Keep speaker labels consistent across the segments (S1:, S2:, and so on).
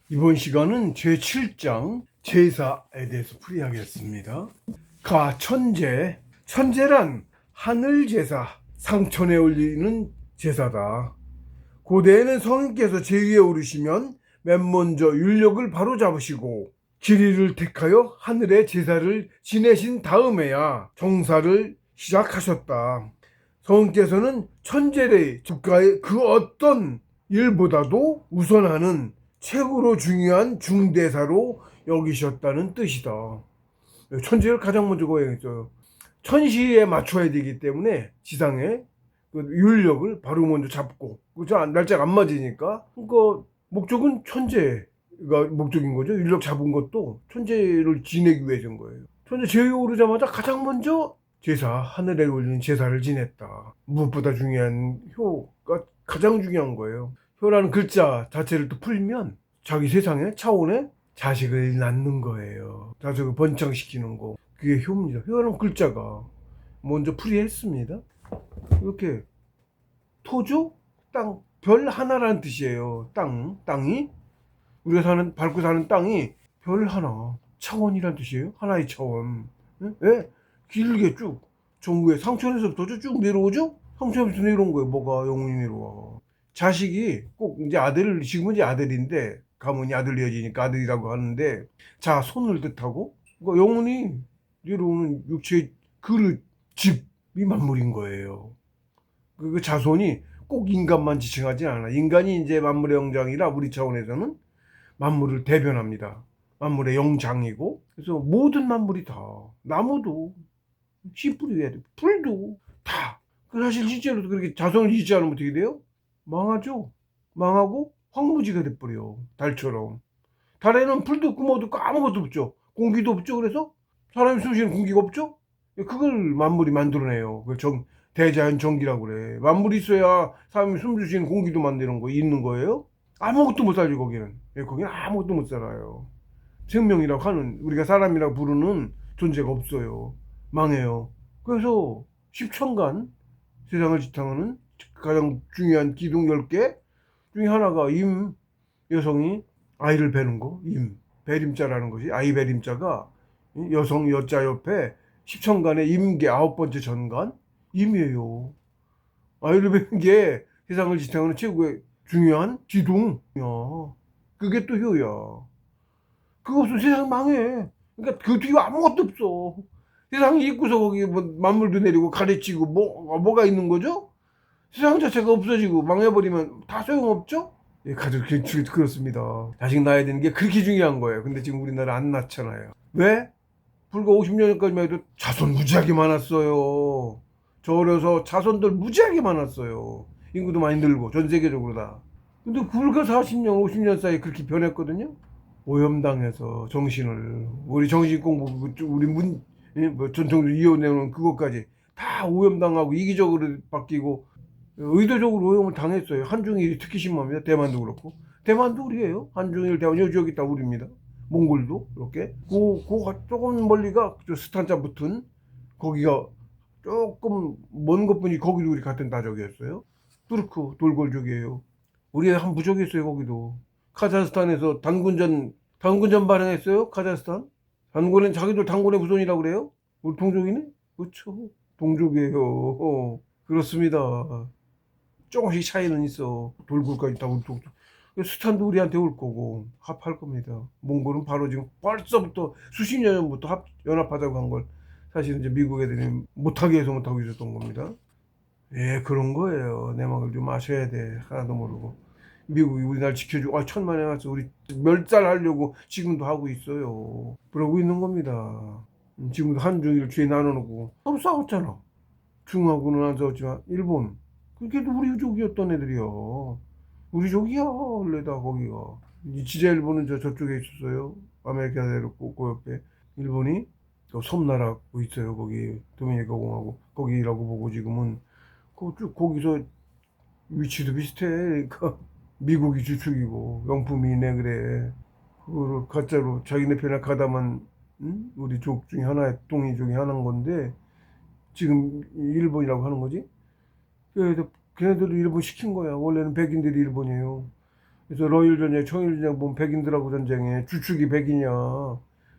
S1: 이번 시간은 제7장 제사에 대해서 풀이하겠습니다. 가천제, 천제란 하늘 제사, 상천에 올리는 제사다. 고대에는 성인께서 제위에 오르시면 맨 먼저 율력을 바로 잡으시고 길이를 택하여 하늘의 제사를 지내신 다음에야 정사를 시작하셨다. 성인께서는 천제의 국가의 그 어떤 일보다도 우선하는 최고로 중요한 중대사로 여기셨다는 뜻이다. 천지를 가장 먼저 고행했어요. 천시에 맞춰야 되기 때문에 지상에 그 율력을 바로 먼저 잡고, 그죠? 날짜가 안 맞으니까. 그러니까 목적은 천재가 목적인 거죠. 율력 잡은 것도 천재를 지내기 위해서인 거예요. 천재 제위 오르자마자 가장 먼저 제사, 하늘에 올리는 제사를 지냈다. 무엇보다 중요한 효가 가장 중요한 거예요. 효라는 글자 자체를 또 풀면 자기 세상에 차원에 자식을 낳는 거예요. 자식을 번창시키는 거. 그게 효입니다. 효라는 글자가 먼저 풀이했습니다. 이렇게 토조, 땅, 별 하나라는 뜻이에요. 땅이 우리가 밟고 사는 땅이 별 하나, 차원이라는 뜻이에요. 하나의 차원. 예? 길게 쭉 전국에 상천에서부터 쭉 내려오죠? 상천에서 내려온 거예요. 뭐가 영원히 내려와. 자식이 꼭 이제 지금은 이제 아들인데, 가문이 아들 이어지니까 아들이라고 하는데, 자, 손을 뜻하고, 그러니까 영원히 내려오는 육체의 그릇, 집이 만물인 거예요. 그 자손이 꼭 인간만 지칭하지 않아. 인간이 이제 만물의 영장이라 우리 차원에서는 만물을 대변합니다. 만물의 영장이고, 그래서 모든 만물이 다, 나무도, 씨뿌리 위에 풀도 다. 그 사실 실제로도 그렇게 자손을 잊지 않으면 어떻게 돼요? 망하죠. 망하고 황무지가 돼버려. 달처럼. 달에는 풀도 없고 뭐도 없고 아무것도 없죠. 공기도 없죠. 그래서 사람이 숨 쉬는 공기가 없죠. 그걸 만물이 만들어내요. 그걸 대자연 정기라고 그래. 만물이 있어야 사람이 숨 쉬는 공기도 만드는 거 있는 거예요. 아무것도 못 살죠. 거기는. 거기는 아무것도 못 살아요. 생명이라고 하는, 우리가 사람이라고 부르는 존재가 없어요. 망해요. 그래서 십천간 세상을 지탱하는 가장 중요한 기둥 10개 중에 하나가 여성이 아이를 베는 거. 배림자라는 것이, 아이 배림자가 여성 여자 옆에 십천간의 임계 9번째 전간 임이에요. 아이를 베는 게 세상을 지탱하는 최고의 중요한 기둥이야. 그게 또 효야. 그거 없으면 세상 망해. 그러니까 그 뒤에 아무것도 없어. 세상이 있고서 거기 뭐 만물도 내리고 가르치고 뭐가 있는 거죠? 세상 자체가 없어지고 망해버리면 다 소용없죠? 예, 가족 그렇습니다. 자식 낳아야 되는 게 그렇게 중요한 거예요. 근데 지금 우리나라 안 낳잖아요. 왜? 불과 50년 전까지만 해도 자손 무지하게 많았어요. 저 어려서 자손들 무지하게 많았어요. 인구도 많이 늘고 전 세계적으로 다. 근데 불과 40년, 50년 사이에 그렇게 변했거든요. 오염당해서 정신을, 우리 정신 공부, 우리 뭐 전통적으로 이어내는 그것까지 다 오염당하고 이기적으로 바뀌고 의도적으로 오염을 당했어요. 한중일이 특히 심합니다. 대만도 그렇고. 대만도 우리예요. 한중일, 대만, 여기 다 우리입니다. 몽골도 이렇게. 조금 멀리가 스탄자 붙은 거기가 조금 먼 것뿐이 거기도 우리 같은 다족이었어요. 투르크 돌골족이에요. 우리 한 부족이 있어요. 거기도. 카자흐스탄에서 단군전 발행했어요. 카자흐스탄. 단군은 자기들 단군의 후손이라고 그래요. 우리 동족이네. 그렇죠. 동족이에요. 그렇습니다. 조금씩 차이는 있어. 돌굴까지 다 우리 동족. 스탄도 우리한테 올 거고 합할 겁니다. 몽골은 바로 지금 벌써부터 수십 년 전부터 연합하자고 한 걸 사실은 이제 미국 애들이 못하게 해서 못하고 있었던 겁니다. 예, 그런 거예요. 내 말을 좀 아셔야 돼. 하나도 모르고. 미국이 우리나라 지켜주고, 천만에 와서 우리 멸살하려고 지금도 하고 있어요. 그러고 있는 겁니다. 지금도 한중일 주에 나눠놓고 서로 싸웠잖아. 중하고는 안 싸웠지만 일본. 그게도 우리 족이었던 애들이요. 우리 족이야 원래 다 거기가. 지자 일본은 저쪽에 있었어요. 아메리카 대륙 그 옆에. 일본이 섬나라 있어요. 거기 도미니카 공화국 거기라고 보고 지금은 쭉 거기서 위치도 비슷해. 그러니까 미국이 주축이고 영품이네 그래. 그거를 가짜로 자기네 편에 가담한 우리 족 중에 하나의 동이 중에 하나인 건데 지금 일본이라고 하는 거지. 그래도 걔네들도 일본 시킨 거야. 원래는 백인들이 일본이에요. 그래서 러일 전쟁, 청일 전쟁 보면 백인들하고 전쟁에 주축이 백이냐.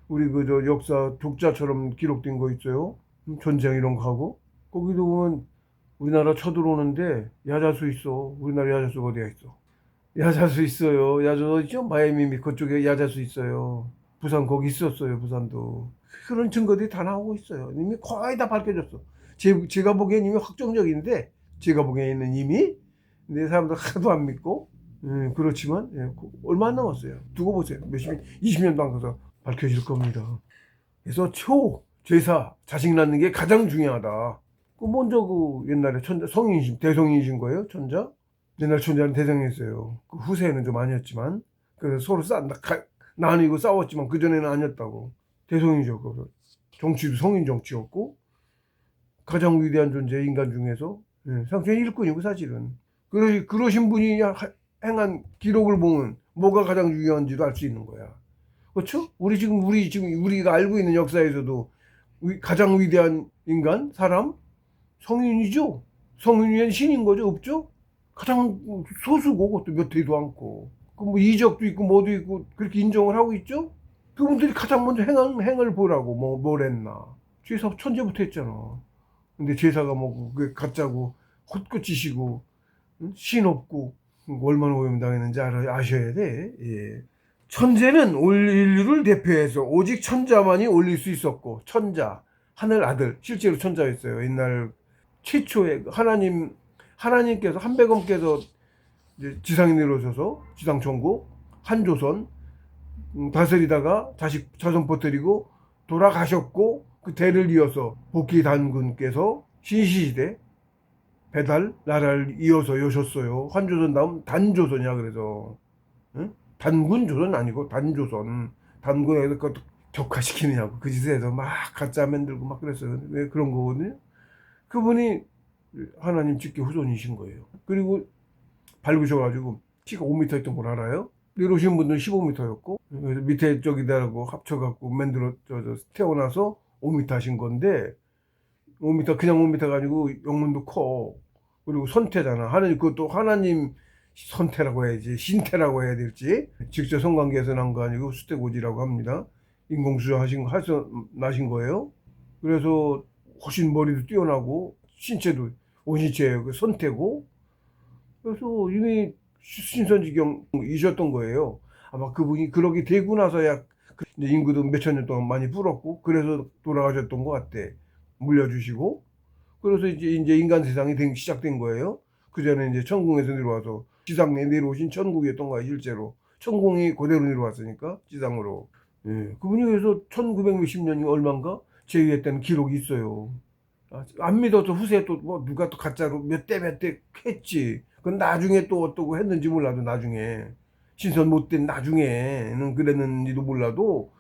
S1: 우리 그 저 역사 독자처럼 기록된 거 있어요. 전쟁 이런 거 하고. 거기도 보면 우리나라 쳐들어오는데 야자수 있어. 우리나라 야자수가 어디가 있어? 야자수 있어요. 야자수 있죠? 마이애미 그쪽에 야자수 있어요. 부산 거기 있었어요. 부산도. 그런 증거들이 다 나오고 있어요. 이미 거의 다 밝혀졌어. 제가 보기엔 이미 확정적인데, 제가 보기에는 이미, 근데 사람들 하도 안 믿고, 그렇지만, 예, 얼마 안 남았어요. 두고 보세요. 몇십 년, 20년도 안 가서 밝혀질 겁니다. 그래서 제사, 자식 낳는 게 가장 중요하다. 그 먼저 그 옛날에 천자, 대성인이신 거예요, 천자? 옛날 천자는 대성이었어요. 그 후세에는 좀 아니었지만, 그래서 서로 나뉘고 싸웠지만 그전에는 아니었다고. 대성이죠. 그 정치도 성인 정치였고, 가장 위대한 존재, 인간 중에서. 상당히 일꾼이고, 사실은. 그러신 분이 행한 기록을 보면 뭐가 가장 중요한지도 알 수 있는 거야. 그렇죠? 우리가 알고 있는 역사에서도 가장 위대한 인간, 사람, 성인이죠. 성인이 신인 거죠, 없죠? 가장 소수고, 그것도 몇 회도 않고. 그 뭐 이적도 있고, 뭐도 있고, 그렇게 인정을 하고 있죠? 그분들이 가장 먼저 행을 보라고, 뭘 했나. 제사 천재부터 했잖아. 근데 제사가 뭐, 그게 가짜고, 헛것지시고, 신 없고, 얼마나 오염당했는지 아셔야 돼. 예. 천재는 올 인류를 대표해서 오직 천자만이 올릴 수 있었고, 천자, 하늘 아들, 실제로 천자였어요. 옛날 최초의 하나님께서 한백엄께서 지상에 내려오셔서 지상 천국 한조선 다스리다가 자손 퍼뜨리고 돌아가셨고, 그 대를 이어서 복희 단군께서 신시시대 배달 나라를 이어서 여셨어요. 한조선 다음 단조선이야. 그래서 응? 단군 조선 아니고 단조선. 단군에서 그것도 격화시키느냐고 그 짓을 해서 막 가짜 만들고 막 그랬어요. 왜 그런 거거든요. 그분이 하나님 직계 후손이신 거예요. 그리고 밟으셔가지고 키가 5m 있던 걸 알아요? 내려오신 분들은 15m였고, 그래서 밑에 쪽이다라고 합쳐갖고 태어나서 5m 하신 건데, 5m, 그냥 5m가 아니고 영문도 커. 그리고 선태잖아. 그것도 하나님 선태라고 해야지, 신태라고 해야 될지. 직접 성관계에서 난 거 아니고 수태고지라고 합니다. 인공수정하신 나신 거예요. 그래서 훨씬 머리도 뛰어나고, 신체도 원신체예요. 그 선태고. 그래서 이미 신선지경이셨던 거예요. 아마 그분이 그러게 되고 나서야 이제 인구도 몇천 년 동안 많이 불었고, 그래서 돌아가셨던 것 같대. 물려주시고. 그래서 이제 인간 세상이 시작된 거예요. 그 전에 이제 천궁에서 내려와서 지상에 내려오신 천국이었던 거야, 실제로. 천궁이 그대로 내려왔으니까, 지상으로. 예. 그분이 그래서 1900몇십 년이 얼마인가? 제위했다는 기록이 있어요. 안 믿어도 후세에 또 뭐 누가 또 가짜로 몇 대 했지. 그건 나중에 또 어떠고 했는지 몰라도 나중에. 신선 못된 나중에는 그랬는지도 몰라도,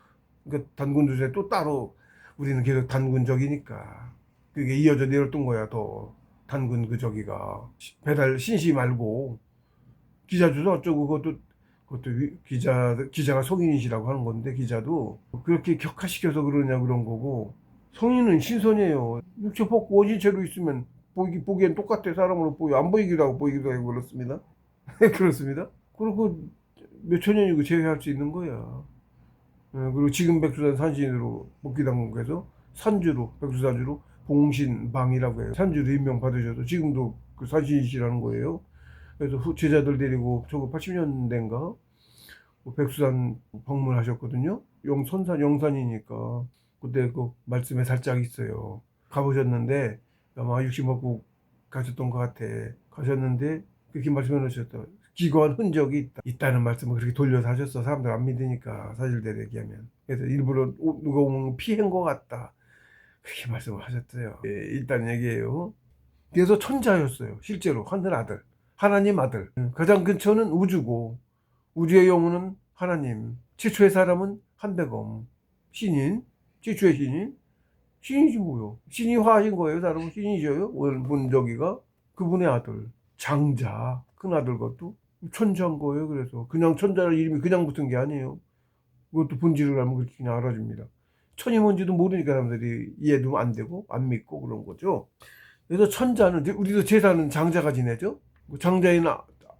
S1: 그러니까 단군 주제 또 따로 우리는 계속 단군적이니까 그게 이어져 내렸던 거야. 더 단군 저기가 배달 신시 말고 기자 주소 어쩌고, 그것도 기자가 성인이시라고 하는 건데, 기자도 그렇게 격화시켜서 그러냐 그런 거고. 성인은 신선이에요. 육체 벗고 원신체로 있으면 보기엔 똑같아. 사람으로 안 보이기도 하고 보이기도 하고 그렇습니다. 그렇습니다. 그리고 몇천 년이고 제외할 수 있는 거야. 그리고 지금 백두산 산신으로 복귀당국에서 산주로, 백두산주로 봉신방이라고 해요. 산주로 임명받으셔서 지금도 그 산신이시라는 거예요. 그래서 제자들 데리고 1980년대인가 백두산 방문하셨거든요. 영산이니까. 그때 그 말씀에 살짝 있어요. 가보셨는데 아마 60 먹고 가셨던 것 같아. 가셨는데 그렇게 말씀해 놓으셨다. 기거한 흔적이 있다는 말씀을 그렇게 돌려서 하셨어. 사람들 안 믿으니까, 사실대로 얘기하면. 그래서 일부러 누가 오면 피한 것 같다, 그렇게 말씀을 하셨어요. 예, 일단 얘기해요. 그래서 천자였어요. 실제로 하늘 아들, 하나님 아들. 가장 근처는 우주고, 우주의 영혼은 하나님. 최초의 사람은 한백엄 신인. 최초의 신이지 뭐요. 신이 화하신 거예요. 사람은 신이죠요. 본저기가 그분의 아들 장자, 큰 아들 것도 천자인 거예요. 그래서 그냥 천자를 이름이 그냥 붙은 게 아니에요. 그것도 본질을 알면 그렇게 그냥 알아줍니다. 천이 뭔지도 모르니까 사람들이 이해도 안 되고 안 믿고 그런 거죠. 그래서 천자는, 우리도 제사는 장자가 지내죠. 장자인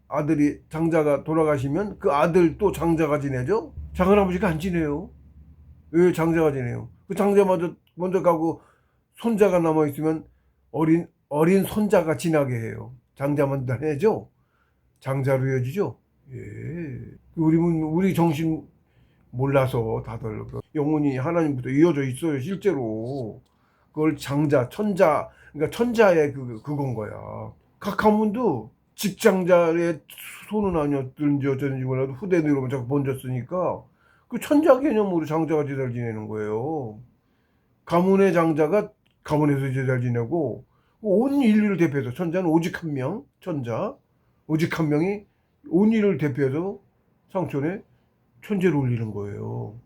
S1: 아들이 장자가 돌아가시면 그 아들 또 장자가 지내죠. 작은아버지가 안 지내요. 왜 장자가 지내요? 그 장자 먼저 가고 손자가 남아 있으면 어린 손자가 지나게 해요. 장자만 해죠. 장자로 이어지죠. 예. 우리 정신 몰라서 다들 영혼이 하나님부터 이어져 있어요. 실제로 그걸 장자, 천자, 그러니까 천자의 그건 거야. 각 가문도 직장자의 손은 아니었든지 어쩌든지 몰라도 후대들로 자꾸 번졌으니까 그 천자 개념으로 장자가 제사를 지내는 거예요. 가문의 장자가 가문에서 제사를 지내고 온 인류를 대표해서 천자는 오직 한 명, 천자 오직 한 명이 온 인류를 대표해서 상촌에 천재를 올리는 거예요.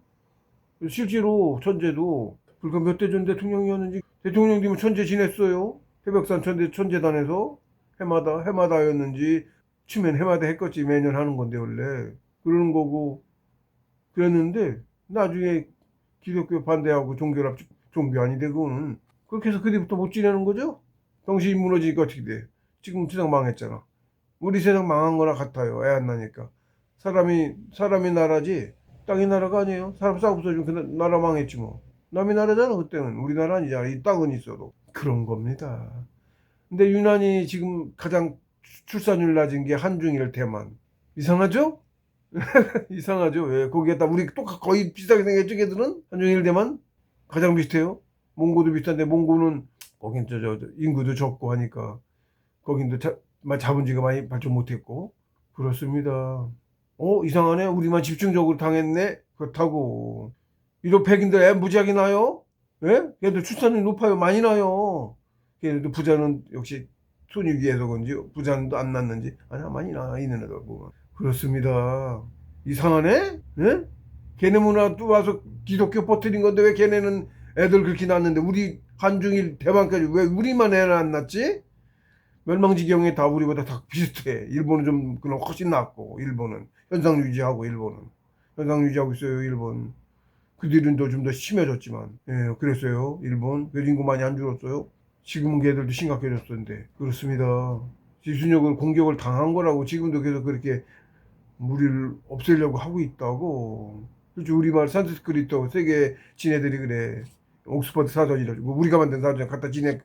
S1: 실제로 천재도 불과 몇 대 전 대통령이었는지 대통령 되면 천재 지냈어요. 해백산 천재단에서 해마다였는지 치면 해마다 했겠지. 매년 하는 건데 원래 그러는 거고 그랬는데 나중에 기독교 반대하고 종교랍 종교 아닌데 그거는 그렇게 해서 그때부터 못 지내는 거죠. 정신이 무너지니까 어떻게 돼. 지금 세상 망했잖아. 우리 세상 망한 거나 같아요. 애 안 나니까. 사람이 나라지 땅이 나라가 아니에요. 사람 싸고 없어지면 그 나라 망했지 뭐. 남의 나라잖아 그때는. 우리나라 아니잖아. 이 땅은 있어도. 그런 겁니다. 근데 유난히 지금 가장 출산율 낮은 게 한중일 대만. 이상하죠? 이상하죠. 왜? 거기에다 우리 똑같 거의 비슷하게 생겼죠. 걔들은 한중일 대만 가장 비슷해요. 몽고도 비슷한데 몽고는 거긴 저 인구도 적고 하니까 거긴도 자본주의가 많이 발전 못했고 그렇습니다. 이상하네. 우리만 집중적으로 당했네. 그렇다고 유럽 백인들 애 무지하게 나요. 예? 걔들 출산율 높아요. 많이 나요. 걔네도 부자는 역시 손이 위에서 그런지 부자는 안 낳는지 아니야 많이 나 있는 애들 보면 그렇습니다. 이상하네? 예? 걔네 문화 또 와서 기독교 퍼뜨린 건데 왜 걔네는 애들 그렇게 낳는데 우리 한중일 대만까지 왜 우리만 애는 안 낳지? 멸망지경에 다 우리보다 다 비슷해. 일본은 좀 그냥 훨씬 낫고 일본은 현상 유지하고 현상 유지하고 있어요. 일본 그들은 좀 더 심해졌지만 예 그랬어요. 일본 그 인구 많이 안 줄었어요. 지금은 걔들도 심각해졌었는데 그렇습니다. 지순역을 공격을 당한 거라고 지금도 계속 그렇게 무리를 없애려고 하고 있다고. 그렇죠. 우리말 산스크리트 세계 지네들이 그래. 옥스퍼드 사전이라고 우리가 만든 사전 갖다 지네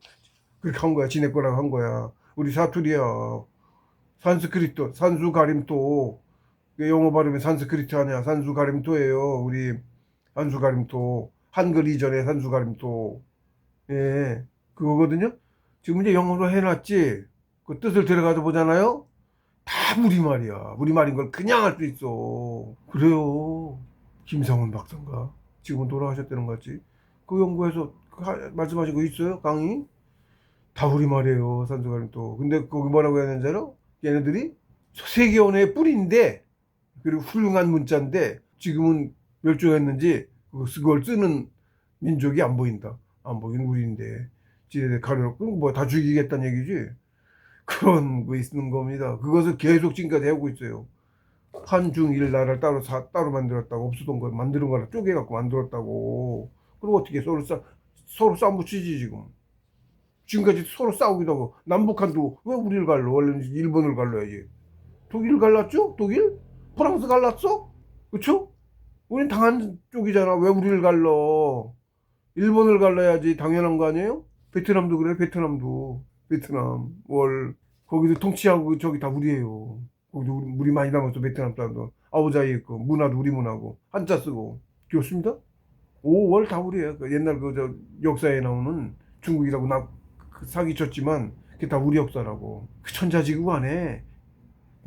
S1: 그렇게 한 거야. 지네 거라고 한 거야. 우리 사투리야. 산스크리트 산수 가림토 영어 발음이 산스크리트 아니야. 산수 가림토예요. 우리 산수 가림토 한글 이전의 산수 가림토 예 그거거든요. 지금 이제 영어로 해놨지 그 뜻을 들어가서 보잖아요. 다 우리말이야. 우리말인 걸 그냥 할 수 있어. 그래요. 김상훈 박사인가? 지금은 돌아가셨다는 것 같지? 그 연구에서 말씀하신 거 있어요? 강의? 다 우리말이에요. 산수가림토. 근데 거기 뭐라고 해야 되는지 알아? 얘네들이 세계 언어의 뿌리인데 그리고 훌륭한 문자인데 지금은 멸종했는지 그걸 쓰는 민족이 안 보인다. 안 보이는 우리인데 지네들 가려놓고 뭐 다 죽이겠다는 얘기지. 그런 거 있는 겁니다. 그것을 계속 지금까지 하고 있어요. 한중일 나라를 따로 만들었다고 없었던 거 만드는 거를 쪼개갖고 만들었다고. 그리고 어떻게 서로 싸움붙이지 지금. 지금까지 서로 싸우기도 하고 남북한도 왜 우리를 갈러? 원래는 일본을 갈러야지. 독일 갈랐죠? 독일? 프랑스 갈랐어? 그쵸? 우린 당한 쪽이잖아. 왜 우리를 갈러? 일본을 갈라야지 당연한 거 아니에요? 베트남도 그래. 베트남 거기도 통치하고 저기 다 우리예요. 거기도 우리 많이 남았어. 베트남 사람도 아오자이 있고 문화도 우리 문화고 한자 쓰고 그렇습니다. 5월 다 우리예요. 옛날 저 역사에 나오는 중국이라고 사기쳤지만 그게 다 우리 역사라고. 그 천자지구 안에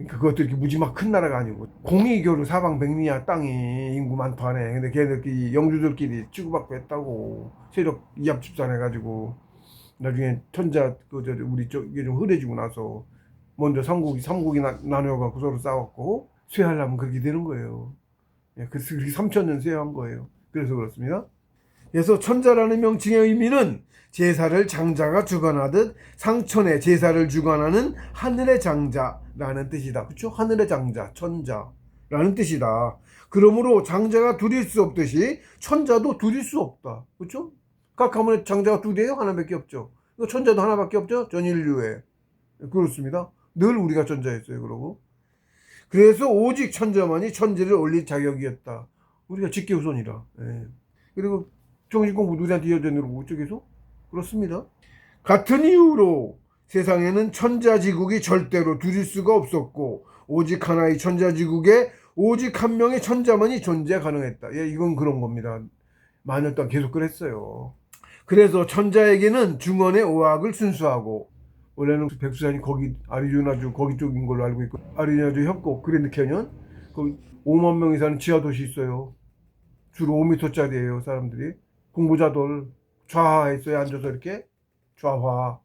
S1: 그것도 이렇게 무지막 큰 나라가 아니고 공이교류 사방백리야 땅이 인구 많다네. 근데 걔네들끼리 영주들끼리 치고받고 했다고 세력 이합 집산해가지고 나중에 천자 우리 쪽이 좀 흐려지고 나서 먼저 삼국이 나뉘어갖고 서로 싸웠고 쇠하려면 그렇게 되는 거예요. 예, 그래서 3,000년 쇠한 거예요. 그래서 그렇습니다. 그래서 천자라는 명칭의 의미는 제사를 장자가 주관하듯 상천에 제사를 주관하는 하늘의 장자라는 뜻이다. 그렇죠? 하늘의 장자, 천자라는 뜻이다. 그러므로 장자가 둘일 수 없듯이 천자도 둘일 수 없다. 그렇죠? 각 가문에 장자가 둘이에요? 하나밖에 없죠. 천자도 하나밖에 없죠? 전 인류에. 그렇습니다. 늘 우리가 천자였어요. 그러고 그래서 오직 천자만이 천지를 올릴 자격이었다. 우리가 직계후손이라. 예. 그리고 정신공부 누구한테 이어졌느라고 어쩌겠어? 그렇습니다. 같은 이유로 세상에는 천자지국이 절대로 둘일 수가 없었고 오직 하나의 천자지국에 오직 한 명의 천자만이 존재 가능했다. 예, 이건 그런 겁니다. 만년 동안 계속 그랬어요. 그래서 천자에게는 중원의 오학을 순수하고, 원래는 백두산이 거기 아리조나주 거기 쪽인 걸로 알고 있고, 아리조나주 협곡 그랜드 캐년 거기 5만 명이 사는 지하도시 있어요. 주로 5m짜리예요. 사람들이 공부자들 좌하에 앉아서 이렇게 좌화,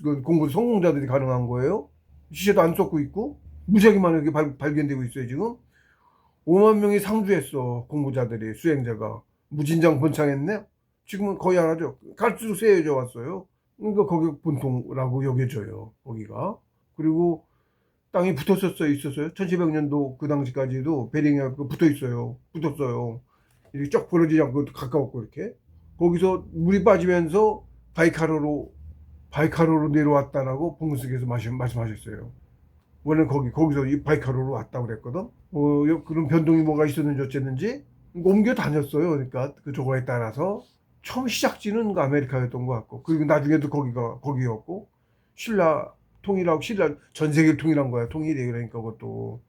S1: 그 공부 성공자들이 가능한 거예요. 시체도 안 썩고 있고 무지하게만 이렇게 발견되고 있어요. 지금 5만 명이 상주했어. 공부자들이, 수행자가 무진장 번창했네. 지금은 거의 안 하죠. 갈수록 세해져 왔어요. 그러니까 거기 본통이라고 여겨져요. 거기가. 그리고 땅이 붙었었어요. 있었어요. 1700년도 그 당시까지도 베링에 붙어 있어요. 붙었어요. 이렇게 쫙 벌어지지 않고 가까웠고 이렇게. 거기서 물이 빠지면서 바이카로로 내려왔다라고 봉근스께서 말씀하셨어요. 원래 거기서 이 바이카로로 왔다고 그랬거든. 그런 변동이 뭐가 있었는지 어쨌는지 옮겨 다녔어요. 그러니까 그 조과에 따라서 처음 시작지는 그 아메리카였던 것 같고, 그리고 나중에도 거기였고, 신라 전 세계를 통일한 거야. 통일이. 그러니까 그것도.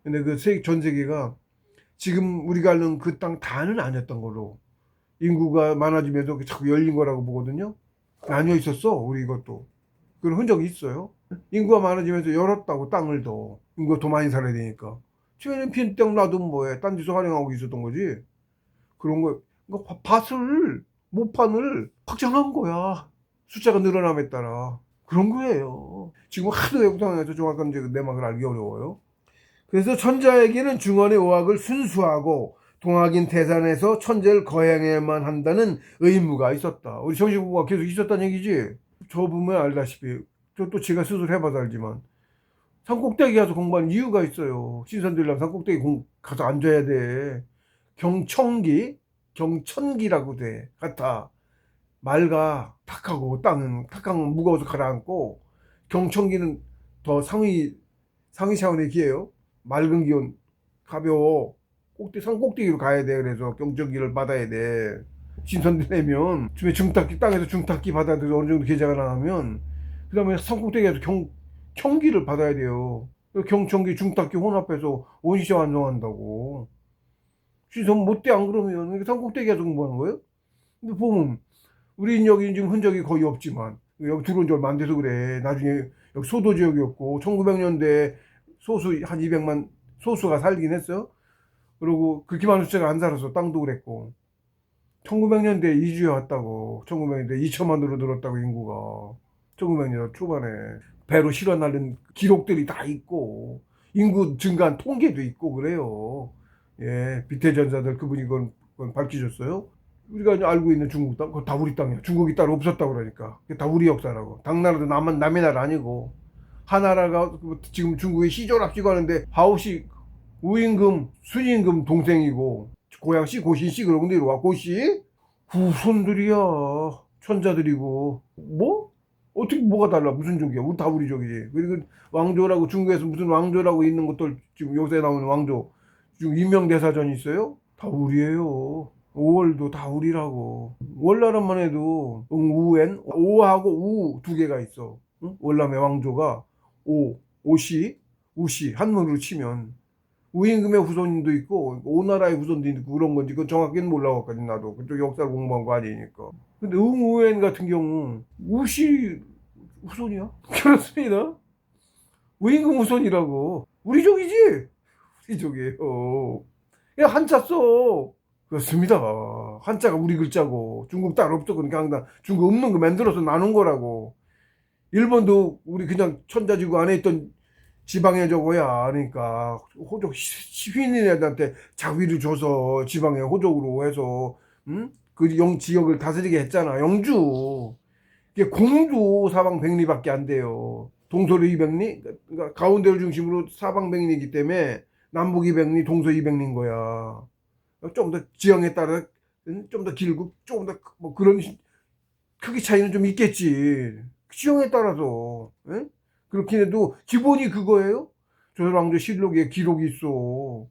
S1: 근데 그 전 세계가 지금 우리가 아는 그 땅 다는 아니었던 걸로, 인구가 많아지면서 자꾸 열린 거라고 보거든요. 나뉘어 있었어. 우리 이것도 그런 흔적이 있어요. 인구가 많아지면서 열었다고, 땅을 더. 인구가 더 많이 살아야 되니까. 처음에는 빈땅 놔두면 뭐해. 딴 데서 활용하고 있었던 거지. 그런 거, 그러니까 모판을 확장한 거야. 숫자가 늘어남에 따라. 그런 거예요. 지금 하도 외국당에서 정확한 이제 내막을 알기 어려워요. 그래서 천자에게는 중원의 오학을 순수하고 동학인 태산에서 천재를 거행해야만 한다는 의무가 있었다. 우리 정신공부가 계속 있었다는 얘기지. 저 보면 알다시피, 또 제가 스스로 해봐서 알지만, 산꼭대기 가서 공부하는 이유가 있어요. 신선들랑 산꼭대기 가서 앉아야 돼. 경천기라고 돼. 같아. 맑아. 탁하고 무거워서 가라앉고, 경천기는 더 상위 차원의 기예요. 맑은 기온, 가벼워. 산꼭대기로 가야 돼. 그래서 경천기를 받아야 돼. 신선되려면 땅에서 중탁기 받아들여 어느 정도 계좌가 나가면 그 다음에 산꼭대기에서 경기를 받아야 돼요. 경천기 중탁기 혼합해서 원시적 완성한다고. 신선 못돼. 안 그러면 산꼭대기에서 공부하는 거예요. 근데 보면 우리 여기 지금 흔적이 거의 없지만, 여기 들어온 지 얼마 안 돼서 그래. 나중에 여기 소도 지역이었고 1900년대에 소수 한 200만 소수가 살긴 했어. 그리고 그렇게 많은 숫자가 안 살았어. 땅도 그랬고 1900년대에 이주해 왔다고. 1900년대 2천만으로 늘었다고, 인구가. 1900년대 초반에 배로 실어 날린 기록들이 다 있고, 인구 증가한 통계도 있고 그래요. 예, 비태전사들 그분이 그건 밝히셨어요. 우리가 알고 있는 중국 땅, 그거 다 우리 땅이야. 중국이 따로 없었다고 그러니까. 그게 다 우리 역사라고. 당나라도 남의 나라 아니고. 하나라가 지금 중국의 시조랍시고 하는데, 하오시 우임금, 순임금 동생이고, 고양시, 고신씨, 그러고 내려와. 고씨? 후손들이야. 천자들이고. 뭐? 어떻게 뭐가 달라? 무슨 족이야? 우리 다 우리 족이지. 그리고 왕조라고, 중국에서 무슨 왕조라고 있는 것들, 지금 요새 나오는 왕조, 지금 인명대사전이 있어요? 다 우리예요. 5월도 다 우리라고. 월나라만 해도 오하고 우 두 개가 있어. 응? 월남의 왕조가 오시, 우시, 한문으로 치면. 우임금의 후손도 있고 오나라의 후손도 있고 그런 건지 그건 정확히는 몰라가지고 나도 그쪽 역사를 공부한 거 아니니까. 근데 응우엔 같은 경우 우시 후손이야. 그렇습니다. 우임금 후손이라고. 우리 족이지. 우리 족이에요. 야, 한자 써. 그렇습니다. 한자가 우리 글자고 중국 따로 없어. 그러니까 항상 중국 없는 거 만들어서 나눈 거라고. 일본도 우리 그냥 천자지구 안에 있던 지방에 저거야. 그러니까 호족 시민인들한테 자위를 줘서 지방에 호족으로 해서 그 지역을 다스리게 했잖아. 영주. 이게 공도 사방백리밖에 안 돼요. 동서로 200리, 그러니까 가운데를 중심으로 사방백리이기 때문에 남북 200리, 동서 200리인 거야. 좀 더 지형에 따라 좀 더 길고 조금 더 뭐 그런 크기 차이는 좀 있겠지. 지형에 따라서. 에? 그렇긴 해도 기본이 그거예요. 조선왕조 실록에 기록이 있어.